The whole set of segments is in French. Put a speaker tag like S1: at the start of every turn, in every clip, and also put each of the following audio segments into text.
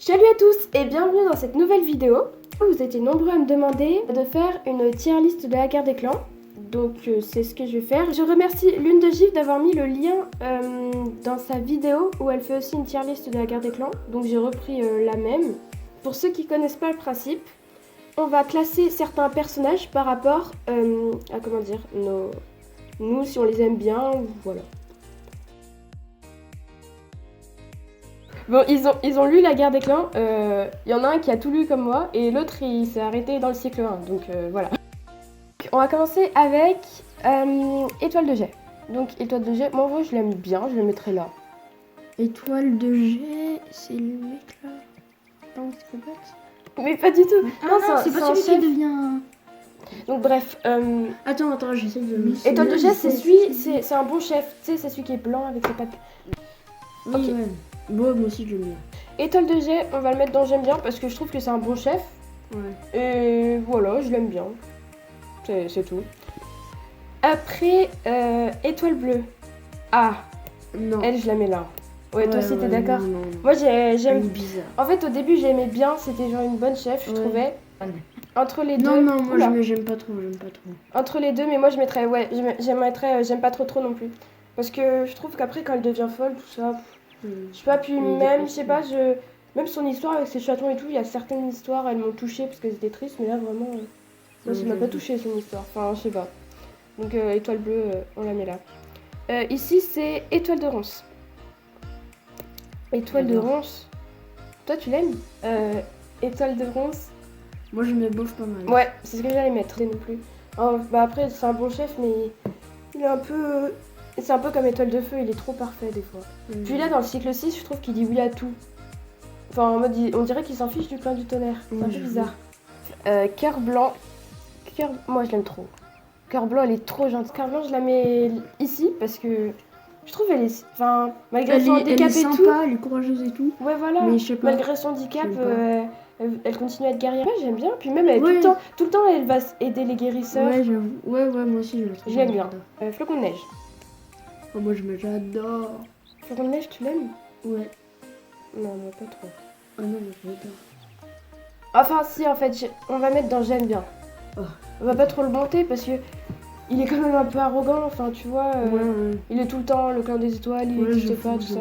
S1: Salut à tous et bienvenue dans cette nouvelle vidéo. Vous étiez nombreux à me demander de faire une tier list de la guerre des clans. Donc c'est ce que je vais faire. Je remercie Lune de Gif d'avoir mis le lien dans sa vidéo où elle fait aussi une tier list de la guerre des clans. Donc j'ai repris la même. Pour ceux qui connaissent pas le principe, on va classer certains personnages par rapport à comment dire, nous si on les aime bien, voilà. Bon, ils ont lu la guerre des clans, y en a un qui a tout lu comme moi, et l'autre il s'est arrêté dans le cycle 1, donc voilà. On va commencer avec Étoile de jet. Donc Étoile de jet, moi en vrai je l'aime bien, je le mettrai là.
S2: Étoile de jet, c'est le mec là. Non, c'est pas ça.
S1: Mais pas du tout.
S2: Ah non, c'est pas celui qui devient...
S1: Donc bref,
S2: Attends, j'essaie de...
S1: Étoile de jet c'est un bon chef, tu sais c'est celui qui est blanc avec ses pattes.
S2: Oui,
S1: Ok.
S2: ouais. Moi aussi je l'aime bien.
S1: Étoile de jet, on va le mettre dans j'aime bien parce que je trouve que c'est un bon chef.
S2: Ouais.
S1: Et voilà, je l'aime bien. C'est tout. Après, étoile bleue. Ah,
S2: Non.
S1: elle, je la mets là. Ouais, toi aussi, t'es d'accord?
S2: Non.
S1: Moi,
S2: Elle est
S1: j'aime.
S2: bizarre.
S1: En fait, au début, j'aimais bien. C'était genre une bonne chef, je trouvais. Entre les deux.
S2: Non, moi
S1: Oula.
S2: j'aime pas trop,
S1: Entre les deux, mais moi, je mettrais. Ouais, j'aime pas trop non plus. Parce que je trouve qu'après, quand elle devient folle, tout ça. Je sais pas, puis même, je sais pas, même son histoire avec ses chatons et tout, il y a certaines histoires, elles m'ont touchée parce qu'elles étaient tristes, mais là, vraiment, moi, ça m'a pas touchée son histoire. Enfin, je sais pas. Donc, étoile bleue, on la met là. Ici, c'est étoile de ronce. Étoile de ronce. Toi, tu l'aimes étoile de ronce.
S2: Moi je me bouffe pas mal.
S1: Ouais, c'est ce que j'allais mettre, non plus. Bah après, c'est un bon chef, mais il est un peu... C'est un peu comme étoile de feu, il est trop parfait des fois. Puis là, dans le cycle 6, je trouve qu'il dit oui à tout. Enfin, en mode, on dirait qu'il s'en fiche du clan du tonnerre. C'est un peu bizarre. Cœur blanc. Moi, je l'aime trop. Cœur blanc, elle est trop gentille. Cœur blanc, je la mets ici parce que je trouve elle est... Enfin, malgré son handicap
S2: elle est
S1: et
S2: sympa,
S1: tout...
S2: elle est courageuse et tout.
S1: Ouais, voilà.
S2: Mais je sais pas.
S1: Malgré son handicap, elle continue à être guerrière. Ouais, j'aime bien. Puis même, elle, tout le temps, elle va aider les guérisseurs.
S2: Ouais, j'avoue. Ouais, moi aussi je le trouve.
S1: Je l'aime bien. Flocon de neige.
S2: Oh, moi j'adore.
S1: Flocon de neige, tu l'aimes?
S2: Ouais.
S1: Non, pas trop.
S2: Ah non, mais j'adore.
S1: Enfin, si, en fait, on va mettre dans j'aime bien.
S2: Oh.
S1: On va pas trop le monter parce que il est quand même un peu arrogant. Enfin, tu vois, il est tout le temps le clan des étoiles, il n'existe pas, tout ça.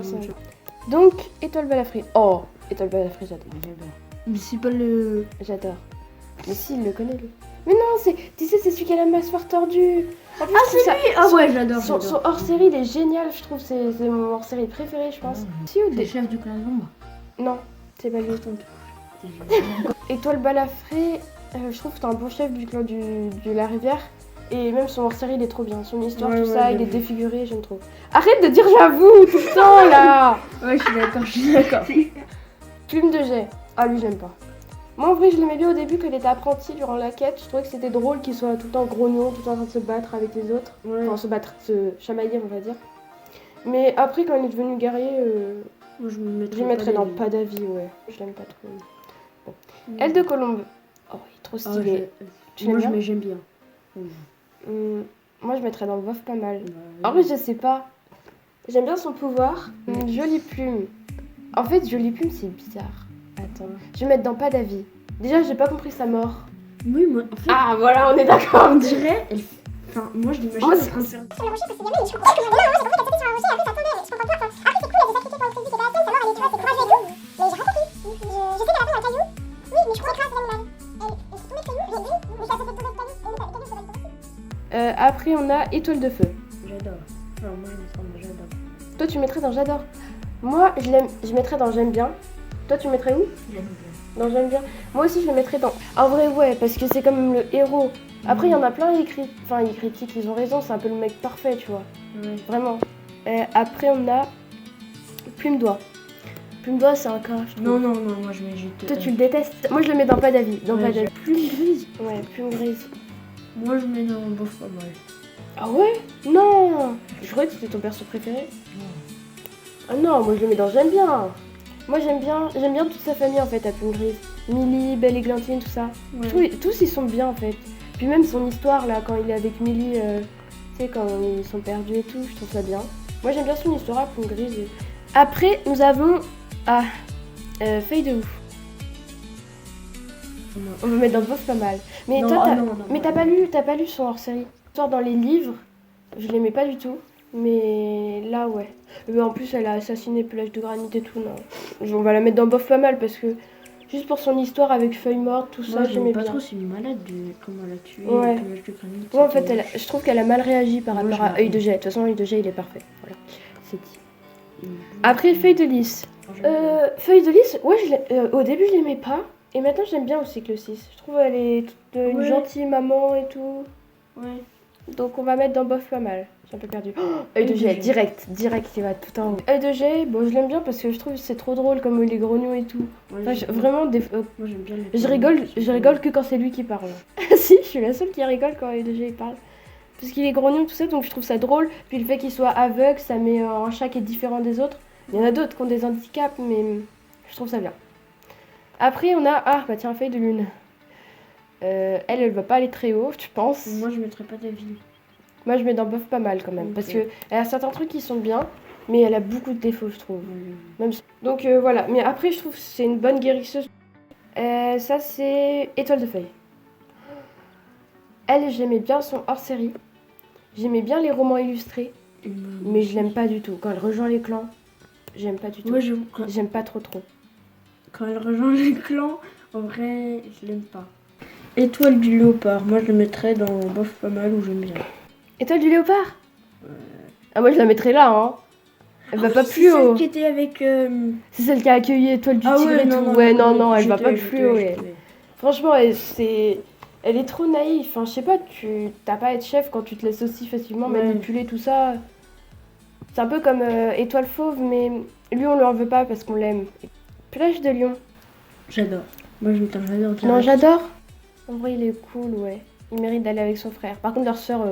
S1: Donc, étoile balafrée. Oh, étoile balafrée, j'adore.
S2: Mais c'est pas le...
S1: J'adore. Mais si, il le connaît, lui. Mais non, tu sais, c'est celui qui a la mâchoire tordue. En plus,
S2: c'est lui. Ah ouais, j'adore.
S1: Son hors-série, il est génial, je trouve. C'est mon hors-série préféré, je pense. Si, ou
S2: des chefs du clan de l'ombre.
S1: Non, c'est pas lui. Étoile balafrée, je trouve que c'est un bon chef du clan de la rivière. Et même son hors-série, il est trop bien. Son histoire, tout ça, il est défiguré, j'aime trop. Arrête de dire j'avoue tout le temps, là.
S2: Ouais, je suis d'accord.
S1: Plume de jet. Ah, lui, j'aime pas. Moi, en vrai, je l'aimais bien au début quand il était apprenti durant la quête. Je trouvais que c'était drôle qu'il soit tout le temps grognon, tout le temps en train de se battre avec les autres. Ouais. Enfin, se chamailler, on va dire. Mais après, quand il est devenu guerrier,
S2: moi, je me
S1: mettrais dans pas d'avis, ouais. Je l'aime pas trop. Bon. Aile de colombe. Oh, il est trop stylé.
S2: Moi, j'aime bien.
S1: Moi, je mettrais dans le bof pas mal. En vrai, je sais pas. J'aime bien son pouvoir. Jolie plume. En fait, jolie plume, c'est bizarre. Attends, je vais mettre dans pas d'avis. Déjà, j'ai pas compris sa mort.
S2: Oui, moi, en fait...
S1: Ah, voilà, on est d'accord.
S2: On dirait... Enfin, moi, je l'imagine en train de faire...
S3: C'est le rocher parce que jamais, je comprends que non, j'ai compris qu'elle était sur un rocher, après ça tombait, je comprends pas. Après, c'est cool, elle a des sacrifiés pour le crédit, c'est pas la peine, sa mort, elle est, tu vois, c'est courageux et tout. Mais j'ai rien compris. Je sais qu'elle a fait un caillou. Oui, mais je crois que c'est l'animal. Elle s'est tombée de caillou, j'ai dit, mais qu'elle s'est tombée de caillou. Et le caillou, c'est pas le
S1: Après, on a étoile de feu.
S2: J'adore. Alors, moi, j'adore.
S1: Toi, tu mettrais dans j'adore. Moi, je mettrais dans j'aime bien. Toi, tu mettrais où?
S2: J'aime bien.
S1: Dans j'aime bien. Moi aussi, je le mettrais dans... En vrai, ouais, parce que c'est comme le héros. Après, il y en a plein, ils critiquent, ils ont raison, c'est un peu le mec parfait, tu vois.
S2: Ouais.
S1: Vraiment. Après, on a plume d'oie. Plume d'oie, c'est un crash.
S2: Non, moi, je mets juste...
S1: Toi, tu le détestes? Moi, je le mets dans pas d'avis. Dans pas d'avis.
S2: Plume grise.
S1: Ouais, plume grise.
S2: Moi, je mets dans le bof pas mal.
S1: Ah ouais? Non! Je croyais que c'était ton perso préféré. Ah non, moi, je le mets dans j'aime bien. Moi, j'aime bien toute sa famille, en fait, à plume grise. Millie, Belle Églantine, tout ça.
S2: Ouais.
S1: Je trouve, tous, ils sont bien, en fait. Puis même son histoire, là, quand il est avec Millie, tu sais, quand ils sont perdus et tout, je trouve ça bien. Moi, j'aime bien son histoire à plume grise. Après, nous avons... Ah, Feuille de ouf.
S2: Non.
S1: On va mettre dans bof pas mal. Mais
S2: Non,
S1: toi,
S2: ah non,
S1: mais t'as pas lu son hors-série. Genre dans les livres, je l'aimais pas du tout. Mais là, ouais. En plus, elle a assassiné Pelage de Granit et tout. Non. On va la mettre dans bof pas mal parce que juste pour son histoire avec Feuille Morte, tout ça,
S2: Moi,
S1: j'aimais
S2: pas
S1: bien.
S2: trop, c'est une malade de comment elle a tué
S1: Ouais.
S2: Pelage de Granit.
S1: Ouais, en fait, je trouve qu'elle a mal réagi par
S2: Moi,
S1: rapport
S2: je
S1: à
S2: m'en
S1: Œil de
S2: fous.
S1: Jet. De toute façon, Œil de Jet, il est parfait. Voilà, c'est dit. Après, Feuille de Lys. Feuille de Lys, ouais, au début, je l'aimais pas. Et maintenant, j'aime bien aussi que le 6. Je trouve elle est une
S2: Ouais.
S1: gentille maman et tout.
S2: Ouais.
S1: Donc, on va mettre dans bof pas mal. J'ai un peu perdu. Œil de
S2: Œil de
S1: Jet,
S2: Jet.
S1: direct, il va tout en haut. Œil de Jet, bon, je l'aime bien parce que je trouve que c'est trop drôle comme il est grognon et tout.
S2: Ouais,
S1: Enfin,
S2: j'aime bien.
S1: vraiment,
S2: Moi, j'aime bien
S1: je rigole que quand c'est lui qui parle. Si, je suis la seule qui rigole quand Œil de Jet il parle. Parce qu'il est grognon, tout ça, donc je trouve ça drôle. Puis le fait qu'il soit aveugle, ça met un chat qui est différent des autres. Il y en a d'autres qui ont des handicaps, mais je trouve ça bien. Après, on a... Ah, bah tiens, Feuille de Lune. Elle va pas aller très haut, je pense.
S2: Moi, je mettrais pas d'avis.
S1: Moi, je mets dans bof pas mal quand même.
S2: Ok.
S1: Parce que elle a certains trucs qui sont bien, mais elle a beaucoup de défauts, je trouve. Donc voilà. Mais après, je trouve que c'est une bonne guérisseuse. Ça, c'est Étoile de Feuille. Elle, j'aimais bien son hors-série. J'aimais bien les romans illustrés, mais je l'aime pas du tout. Quand elle rejoint les clans, j'aime pas du tout.
S2: Moi,
S1: J'aime pas trop.
S2: quand elle rejoint les clans, en vrai, je l'aime pas. Étoile du léopard, moi je le mettrais dans bof pas mal ou j'aime bien.
S1: Étoile du léopard. Ah, moi, je la mettrais là, hein. Elle va pas
S2: Oui,
S1: plus
S2: c'est
S1: haut.
S2: celle qui était avec.
S1: C'est celle qui a accueilli Étoile du
S2: Ah
S1: Tigre
S2: ouais,
S1: et
S2: non,
S1: tout.
S2: non,
S1: Ouais,
S2: non,
S1: non, elle
S2: je
S1: va pas
S2: te- je
S1: plus
S2: te-
S1: haut.
S2: je
S1: Elle.
S2: te-
S1: Franchement, elle est trop naïve. Enfin, je sais pas, t'as pas à être chef quand tu te laisses aussi facilement
S2: Ouais.
S1: manipuler tout ça. C'est un peu comme Étoile Fauve, mais lui, on lui en veut pas parce qu'on l'aime. Pelage de Lion.
S2: J'adore. Moi je mettrais j'adore.
S1: Non,
S2: direct.
S1: j'adore. En vrai, il est cool, ouais. Il mérite d'aller avec son frère. Par contre, leur sœur.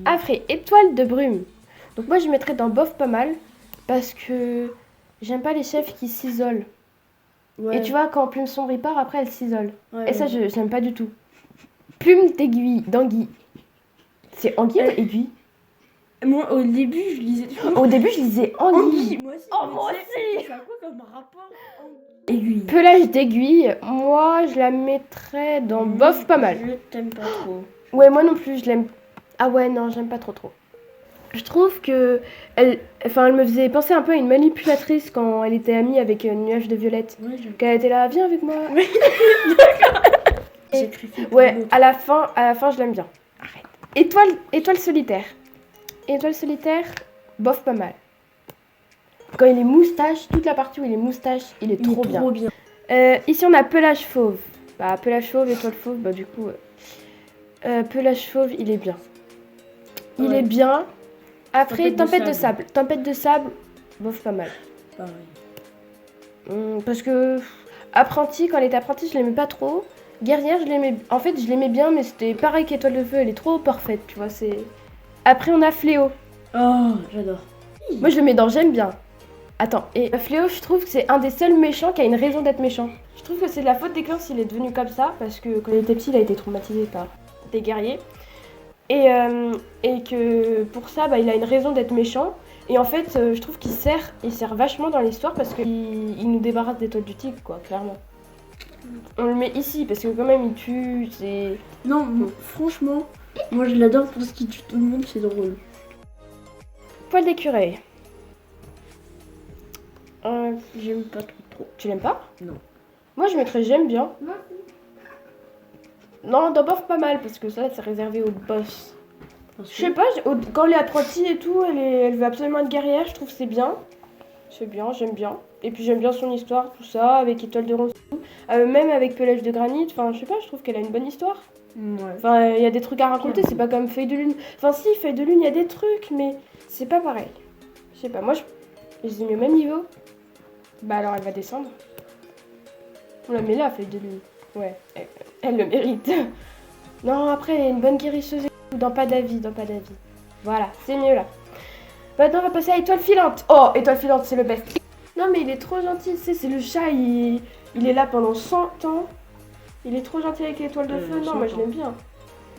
S1: Après, Étoile de Brume. Donc, moi, je mettrais dans bof pas mal parce que j'aime pas les chefs qui s'isolent.
S2: Ouais.
S1: Et tu vois, quand Plume Sombre il part, après, elle s'isole.
S2: Ouais,
S1: Et ça,
S2: ouais.
S1: j'aime pas du tout. Plume d'anguille. C'est anguille ou
S2: Elle-
S1: aiguille?
S2: Moi au début je lisais.
S1: Au début, je lisais anguille.
S2: Moi aussi.
S1: Oh,
S2: mais
S1: moi
S2: tu sais,
S1: aussi.
S2: Ça a quoi comme rapport aiguille.
S1: Pelage d'aiguille, moi, je la mettrais dans bof pas mal.
S2: Je t'aime pas trop.
S1: Ouais, moi non plus, je l'aime. Ah ouais, non, j'aime pas trop. Je trouve que elle me faisait penser un peu à une manipulatrice quand elle était amie avec Nuage de Violette.
S2: Ouais, j'aime.
S1: Quand elle était là, viens avec moi.
S2: Sacrifié pour
S1: Ouais,
S2: l'autre.
S1: à la fin, je l'aime bien. Arrête. Étoile solitaire. Étoile solitaire, bof pas mal. Quand il est moustache, toute la partie où il est moustache, il est
S2: Il est
S1: trop bien.
S2: trop bien.
S1: Ici, on a Pelage Fauve. Bah, Pelage Fauve, Étoile Fauve, bah du coup... Pelage Fauve, il est bien. Il
S2: Ouais.
S1: est bien. Après,
S2: Tempête de
S1: Tempête de sable. Tempête de sable, bof pas mal.
S2: Pareil.
S1: Parce que apprenti, quand elle était apprentie, je l'aimais pas trop. Guerrière, je l'aimais bien, mais c'était pareil qu'Étoile de Feu, elle est trop parfaite, tu vois. C'est. Après, on a Fléau.
S2: Oh, j'adore.
S1: Moi, je le mets dans j'aime bien. Attends, et Fléau, je trouve que c'est un des seuls méchants qui a une raison d'être méchant. Je trouve que c'est de la faute des clans s'il est devenu comme ça, parce que quand il était petit, il a été traumatisé par des guerriers. Et que pour ça, bah, il a une raison d'être méchant. Et en fait, je trouve qu'il sert vachement dans l'histoire parce qu'il nous débarrasse d'Étoile du Tigre, quoi, clairement. On le met ici parce que quand même, il tue, c'est...
S2: Non, franchement, moi je l'adore parce qu'il tue tout le monde, c'est drôle.
S1: Poil d'écureuil.
S2: J'aime pas trop.
S1: Tu l'aimes pas?
S2: Non.
S1: Moi, je mettrais j'aime bien. Non, dans bof pas mal parce que ça, c'est réservé aux boss. Je sais pas, quand elle est apprentie et tout, elle veut absolument être guerrière, je trouve que c'est bien. C'est bien, j'aime bien. Et puis j'aime bien son histoire, tout ça, avec Étoile de Rose, tout. Même avec Pelage de Granit, enfin je sais pas, je trouve qu'elle a une bonne histoire.
S2: Ouais.
S1: Enfin, il y a des trucs à raconter, c'est pas comme Feuille de Lune. Enfin si, Feuille de Lune, il y a des trucs, mais c'est pas pareil. Je sais pas, moi je les ai mis au même niveau. Bah alors elle va descendre. On la met là, Feuille de Lune. Ouais, elle le mérite. Non, après elle est une bonne guérisseuse et tout, dans pas d'avis. Voilà, c'est mieux là. Maintenant on va passer à Étoile Filante. Oh, Étoile Filante, c'est le best. Non mais il est trop gentil, tu sais, c'est le chat, il est là pendant 100 ans. Il est trop gentil avec l'Étoile de Feu, non, moi je
S2: 100 ans.
S1: l'aime bien.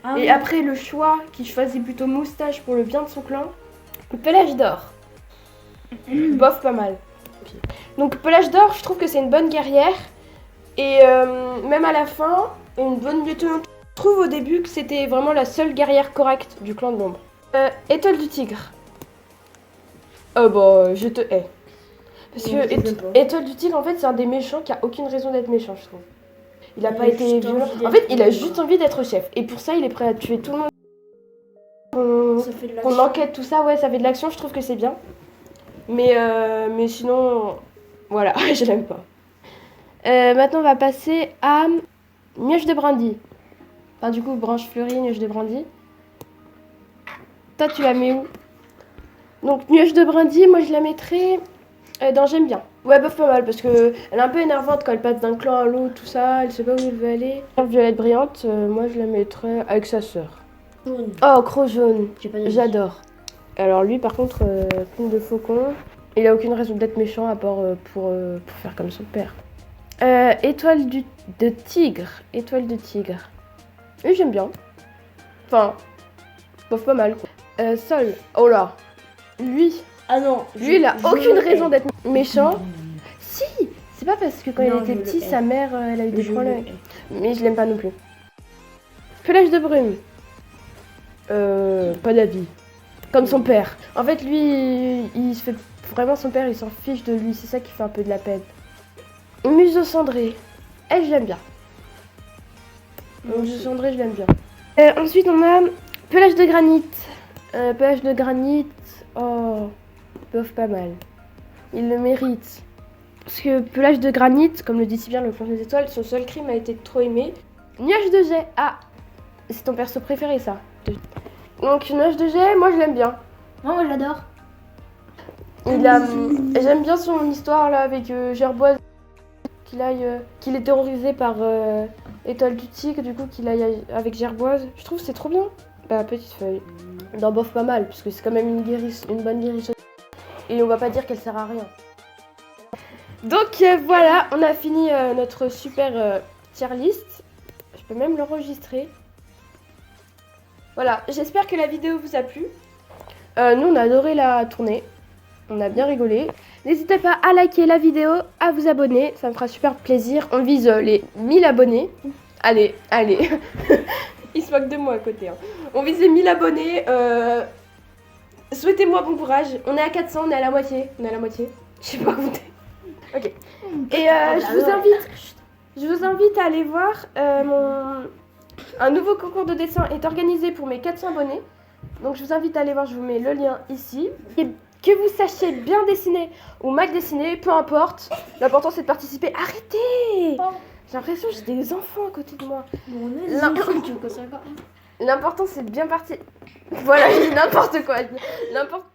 S2: Ah,
S1: Et
S2: oui.
S1: après le choix, qui choisit plutôt Moustache pour le bien de son clan, le Pelage d'Or. Bof pas mal. Donc Pelage d'Or, je trouve que c'est une bonne guerrière. Et même à la fin, une bonne lieutenant. Je trouve au début que c'était vraiment la seule guerrière correcte du clan de l'ombre. Étoile du Tigre. Oh bah, je te hais. Parce que Étoile du Tigre, en fait, c'est un des méchants qui a aucune raison d'être méchant, je trouve. Il a pas été violent. En fait, il a juste envie d'être chef. Et pour ça, il est prêt à tuer tout le monde. Qu'on enquête tout ça, ouais, ça fait de l'action, je trouve que c'est bien. Mais sinon, voilà, je l'aime pas. Maintenant, on va passer à Mioche de Brandy. Enfin, du coup, Branche Fleurie, Mioche de Brandy. Toi, tu la mets où? Donc, Mioche de Brandy, moi, je la mettrais dans J'aime bien. Ouais, bof, pas mal, parce que elle est un peu énervante quand elle passe d'un clan à l'autre, tout ça, elle sait pas où elle veut aller. Violette Brillante, moi, je la mettrais avec sa sœur.
S2: Jaune.
S1: Oh, Croc Jaune,
S2: J'ai pas dit.
S1: j'adore. Alors lui, par contre, Plume de Faucon, il a aucune raison d'être méchant à part pour faire comme son père. Étoile de Tigre. Étoile de Tigre. Oui, j'aime bien. Enfin, bof, pas mal. Sol. Oh là. Lui,
S2: Ah non.
S1: il a aucune raison d'être méchant. Si, c'est pas parce que quand
S2: Non,
S1: il était
S2: je le
S1: petit,
S2: hais.
S1: sa mère, elle a eu des
S2: Je le
S1: problèmes.
S2: hais.
S1: Mais je l'aime pas non plus. Pelage de Brume. Pas d'avis. Comme son père. En fait, lui, il se fait vraiment son père, il s'en fiche de lui. C'est ça qui fait un peu de la peine. Museau Cendré. Elle, je l'aime bien. Museau Cendré, je l'aime bien. Ensuite, on a Pelage de Granit. Pelage de Granit. Oh, bof, pas mal. Il le mérite. Parce que Pelage de Granit, comme le dit si bien le plan des étoiles, son seul crime a été de trop aimer. Nuage de jet. Ah, c'est ton perso préféré, ça. Donc, Nuage de jet, moi, je l'aime bien.
S2: Non, moi j'adore.
S1: J'aime bien son histoire là avec Gerboise, qu'il est terrorisé par Étoile du Tigre, du coup qu'il aille avec Gerboise. Je trouve que c'est trop bien. Bah, Petite Feuille. Non, bof, pas mal, puisque c'est quand même une bonne guérisseuse. Et on va pas dire qu'elle sert à rien. Donc voilà, on a fini notre super tier list. Je peux même l'enregistrer. Voilà, j'espère que la vidéo vous a plu. Nous, on a adoré la tournée. On a bien rigolé. N'hésitez pas à liker la vidéo, à vous abonner. Ça me fera super plaisir. On vise les 1000 abonnés. Allez. Il se moque de moi à côté. Hein. On vise les 1000 abonnés. Souhaitez-moi bon courage. On est à 400, on est à la moitié. Je sais pas compter. Ok. Et je vous invite à aller voir un nouveau concours de dessin est organisé pour mes 400 abonnés. Donc je vous invite à aller voir, je vous mets le lien ici. Et que vous sachiez bien dessiner ou mal dessiner, peu importe. L'important c'est de participer. Arrêtez! J'ai l'impression que j'ai des enfants à côté de moi. L'important c'est de bien partir. Voilà, j'ai n'importe quoi. L'important.